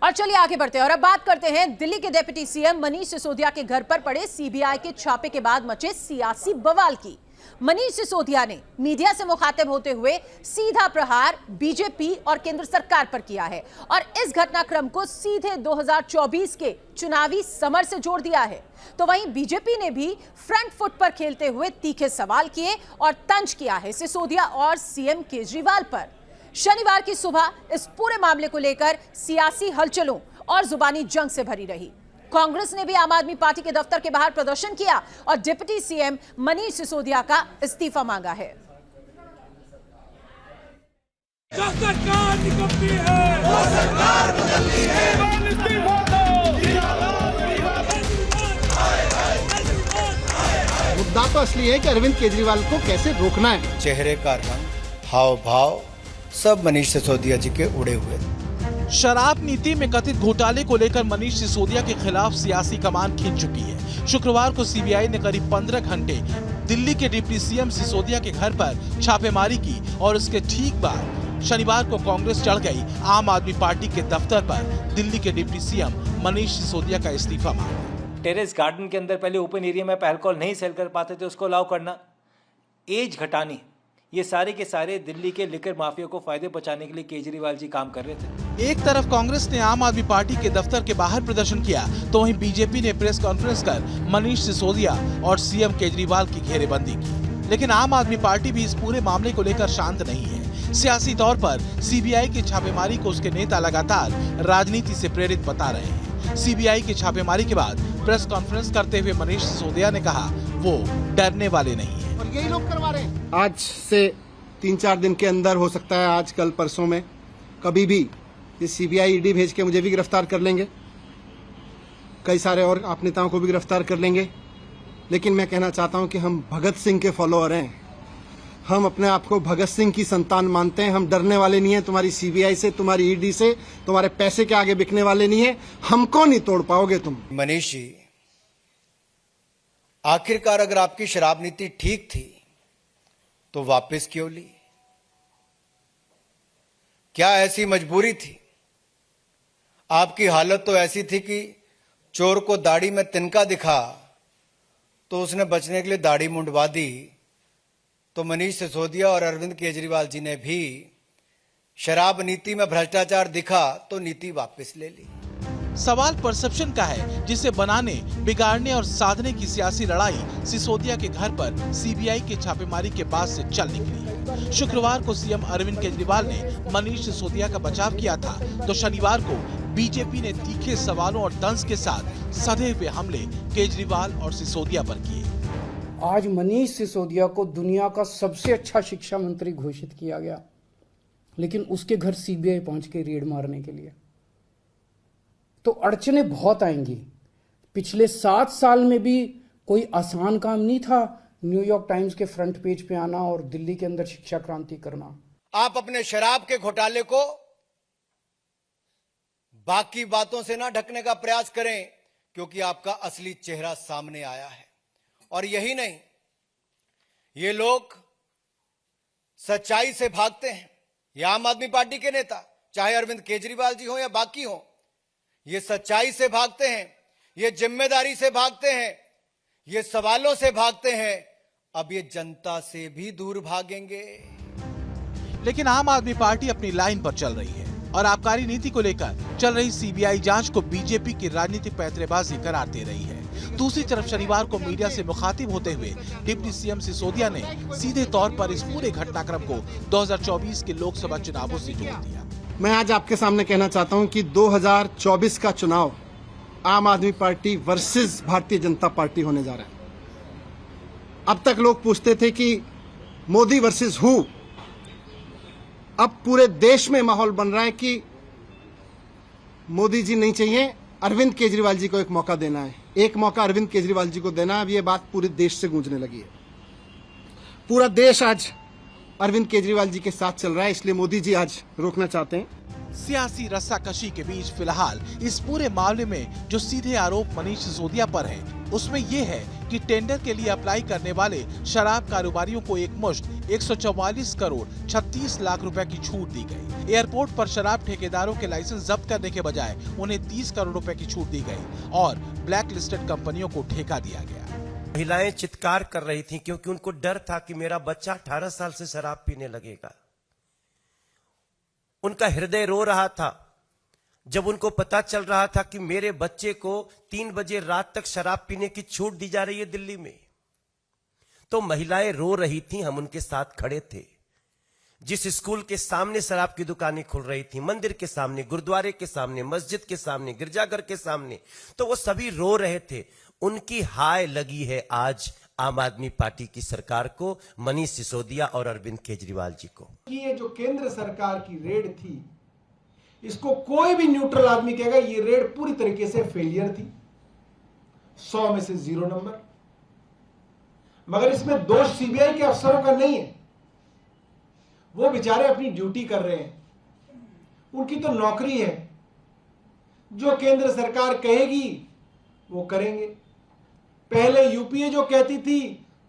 और चलिए आगे बढ़ते हैं और अब बात करते हैं दिल्ली के डिप्टी सीएम मनीष सिसोदिया के घर पर पड़े सीबीआई के छापे के बाद मचे सियासी बवाल की। मनीष सिसोदिया ने मीडिया से मुखातिब होते हुए सीधा प्रहार बीजेपी और केंद्र सरकार पर किया है और इस घटनाक्रम को सीधे 2024 के चुनावी समर से जोड़ दिया है। तो वहीं बीजेपी ने भी फ्रंट फुट पर खेलते हुए तीखे सवाल किए और तंज किया है सिसोदिया और सीएम केजरीवाल पर। शनिवार की सुबह इस पूरे मामले को लेकर सियासी हलचलों और जुबानी जंग से भरी रही। कांग्रेस ने भी आम आदमी पार्टी के दफ्तर के बाहर प्रदर्शन किया और डिप्टी सीएम मनीष सिसोदिया का इस्तीफा मांगा है। जो सरकार निकलती है, वो सरकार बदलती है। मुद्दा तो असली है कि अरविंद केजरीवाल को कैसे रोकना है। चेहरे का रंग, हाव भाव सब मनीष सिसोदिया जी के उड़े हुए। शराब नीति में कथित घोटाले को लेकर मनीष सिसोदिया के खिलाफ सियासी कमान खींच चुकी है। शुक्रवार को सीबीआई ने करीब 15 घंटे दिल्ली के डिप्टी सीएम सिसोदिया के घर पर छापेमारी की और उसके ठीक बाद शनिवार को कांग्रेस चढ़ गई आम आदमी पार्टी के दफ्तर पर दिल्ली के डिप्टी सीएम मनीष सिसोदिया का इस्तीफा मांगा। टेरेस गार्डन के अंदर पहले ओपन एरिया में अल्कोहल नहीं सेल कर पाते थे, उसको अलाउ करना, एज घटानी, ये सारे के सारे दिल्ली के लिकर माफिया को फायदे पहुंचाने के लिए केजरीवाल जी काम कर रहे थे। एक तरफ कांग्रेस ने आम आदमी पार्टी के दफ्तर के बाहर प्रदर्शन किया तो वहीं बीजेपी ने प्रेस कॉन्फ्रेंस कर मनीष सिसोदिया और सीएम केजरीवाल की घेरेबंदी की। लेकिन आम आदमी पार्टी भी इस पूरे मामले को लेकर शांत नहीं है। सियासी तौर पर सीबीआई की छापेमारी को उसके नेता लगातार राजनीति से प्रेरित बता रहे हैं। सीबीआई की छापेमारी के बाद प्रेस कॉन्फ्रेंस करते हुए मनीष सिसोदिया ने कहा वो डरने वाले नहीं है। और यही लोग करवा रहे हैं। आज से 3-4 दिन के अंदर, हो सकता है आज कल परसों में, कभी भी ये सीबीआई ईडी भेज के मुझे भी गिरफ्तार कर लेंगे, कई सारे और आप नेताओं को भी गिरफ्तार कर लेंगे। लेकिन मैं कहना चाहता हूं कि हम भगत सिंह के फॉलोअर हैं। हम अपने आप को भगत सिंह की संतान मानते हैं। हम डरने वाले नहीं हैं तुम्हारी सीबीआई से, तुम्हारी ईडी से, तुम्हारे पैसे के आगे बिकने वाले नहीं है। हमको नहीं तोड़ पाओगे तुम। मनीष जी, आखिरकार अगर आपकी शराब नीति ठीक थी तो वापस क्यों ली? क्या ऐसी मजबूरी थी? आपकी हालत तो ऐसी थी कि चोर को दाढ़ी में तिनका दिखा तो उसने बचने के लिए दाढ़ी मुंडवा दी। तो मनीष सिसोदिया और अरविंद केजरीवाल जी ने भी शराब नीति में भ्रष्टाचार दिखा तो नीति वापस ले ली। सवाल परसेप्शन का है, जिसे बनाने, बिगाड़ने और साधने की सियासी लड़ाई सिसोदिया के घर पर सीबीआई के छापेमारी के बाद से चल निकली। शुक्रवार को सीएम अरविंद केजरीवाल ने मनीष सिसोदिया का बचाव किया था तो शनिवार को बीजेपी ने तीखे सवालों और तंज के साथ सधे हुए हमले केजरीवाल और सिसोदिया पर किए। आज मनीष सिसोदिया को दुनिया का सबसे अच्छा शिक्षा मंत्री घोषित किया गया, लेकिन उसके घर सीबीआई पहुंच के रेड मारने के लिए। तो अड़चनें बहुत आएंगी। पिछले 7 साल में भी कोई आसान काम नहीं था न्यूयॉर्क टाइम्स के फ्रंट पेज पे आना और दिल्ली के अंदर शिक्षा क्रांति करना। आप अपने शराब के घोटाले को बाकी बातों से ना ढकने का प्रयास करें, क्योंकि आपका असली चेहरा सामने आया है। और यही नहीं, ये लोग सच्चाई से भागते हैं। ये आम आदमी पार्टी के नेता, चाहे अरविंद केजरीवाल जी हो या बाकी हो, ये सच्चाई से भागते हैं, ये जिम्मेदारी से भागते हैं, ये सवालों से भागते हैं। अब ये जनता से भी दूर भागेंगे। लेकिन आम आदमी पार्टी अपनी लाइन पर चल रही है और आबकारी नीति को लेकर चल रही सीबीआई जांच को बीजेपी की राजनीतिक पैंतरेबाजी करार दे रही है। दूसरी तरफ शनिवार को मीडिया से मुखातिब होते हुए डिप्टी सीएम सिसोदिया ने सीधे तौर पर इस पूरे घटनाक्रम को 2024 के लोकसभा चुनावों से जोड़ दिया। मैं आज आपके सामने कहना चाहता हूं कि 2024 का चुनाव आम आदमी party versus Bharatiya Janata party होने जा रहा है। अब तक लोग पूछते थे कि मोदी वर्सेस हु। अब पूरे देश में माहौल बन रहा है कि मोदी जी नहीं चाहिए, अरविंद केजरीवाल जी को एक मौका देना है। एक मौका अरविंद केजरीवाल जी को देना है। अब ये बात पूरे देश से गूंजने लगी है। पूरा देश आज अरविंद केजरीवाल जी के साथ चल रहा है, इसलिए मोदी जी आज रोकना चाहते हैं। सियासी रस्साकशी के बीच फिलहाल इस पूरे मामले में जो सीधे आरोप मनीष सिसोदिया पर है, उसमें ये है कि टेंडर के लिए अप्लाई करने वाले शराब कारोबारियों को एक मुश्त 144 करोड़ 36 लाख रुपए की छूट दी गई। एयरपोर्ट पर शराब ठेकेदारों के लाइसेंस जब्त करने के बजाय उन्हें 30 करोड़ रुपए की छूट दी गई और ब्लैक लिस्टेड कंपनियों को ठेका दिया गया। महिलाएं चित्कार कर रही थीं क्योंकि उनको डर था कि मेरा बच्चा 18 साल से शराब पीने लगेगा। उनका हृदय रो रहा था जब उनको पता चल रहा था कि मेरे बच्चे को 3 बजे रात तक शराब पीने की छूट दी जा रही है दिल्ली में। तो महिलाएं रो रही थीं, हम उनके साथ खड़े थे। जिस स्कूल के सामने शराब की दुकानें खुल रही थी, मंदिर के सामने, गुरुद्वारे के सामने, मस्जिद के सामने, गिरजाघर के सामने, तो वो सभी रो रहे थे। उनकी हाय लगी है आज आम आदमी पार्टी की सरकार को, मनीष सिसोदिया और अरविंद केजरीवाल जी को। ये जो केंद्र सरकार की रेड थी, इसको कोई भी न्यूट्रल आदमी कहेगा ये रेड पूरी तरीके से फेलियर थी, 100 में से 0 नंबर। मगर इसमें दोष सीबीआई के अफसरों का नहीं है। वो बेचारे अपनी ड्यूटी कर रहे हैं, उनकी तो नौकरी है। जो केंद्र सरकार कहेगी वो करेंगे। पहले यूपीए जो कहती थी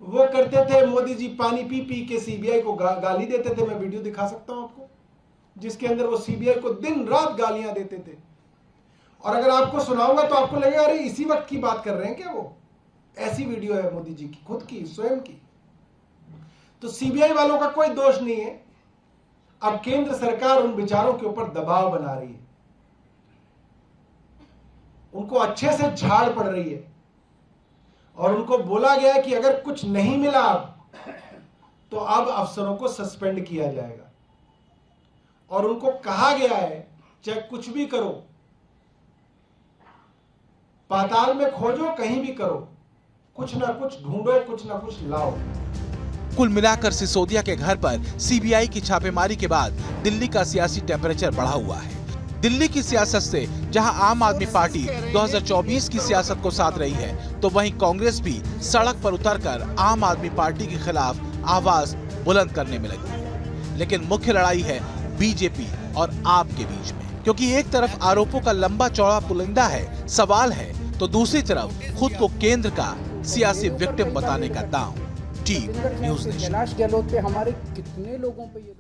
वो करते थे। मोदी जी पानी पी पी के सीबीआई को गाली देते थे। मैं वीडियो दिखा सकता हूं आपको, जिसके अंदर वो सीबीआई को दिन रात गालियां देते थे। और अगर आपको सुनाऊंगा तो आपको लगेगा अरे इसी वक्त की बात कर रहे हैं क्या वो। ऐसी वीडियो है मोदी जी की, खुद की, स्वयं की। तो सीबीआई वालों का कोई दोष नहीं है। अब केंद्र सरकार उन विचारों के ऊपर दबाव बना रही है, उनको अच्छे से झाड़ पड़ रही है और उनको बोला गया है कि अगर कुछ नहीं मिला तो अब अफसरों को सस्पेंड किया जाएगा। और उनको कहा गया है चाहे कुछ भी करो, पाताल में खोजो, कहीं भी करो, कुछ ना कुछ ढूंढो, कुछ ना कुछ लाओ। कुल मिलाकर सिसोदिया के घर पर सीबीआई की छापेमारी के बाद दिल्ली का सियासी टेम्परेचर बढ़ा हुआ है। दिल्ली की सियासत से जहां आम आदमी पार्टी 2024 की सियासत को साध रही है, तो वहीं कांग्रेस भी सड़क पर उतरकर आम आदमी पार्टी के खिलाफ आवाज बुलंद करने में लगी है। लेकिन मुख्य लड़ाई है बीजेपी और आप के बीच में, क्योंकि एक तरफ आरोपों का लंबा चौड़ा पुलिंदा है, सवाल है, तो दूसरी तरफ खुद को केंद्र का सियासी विक्टिम बताने का दांव। T news nation. Kailash Gehlot पे हमारे कितने लोगों पे ये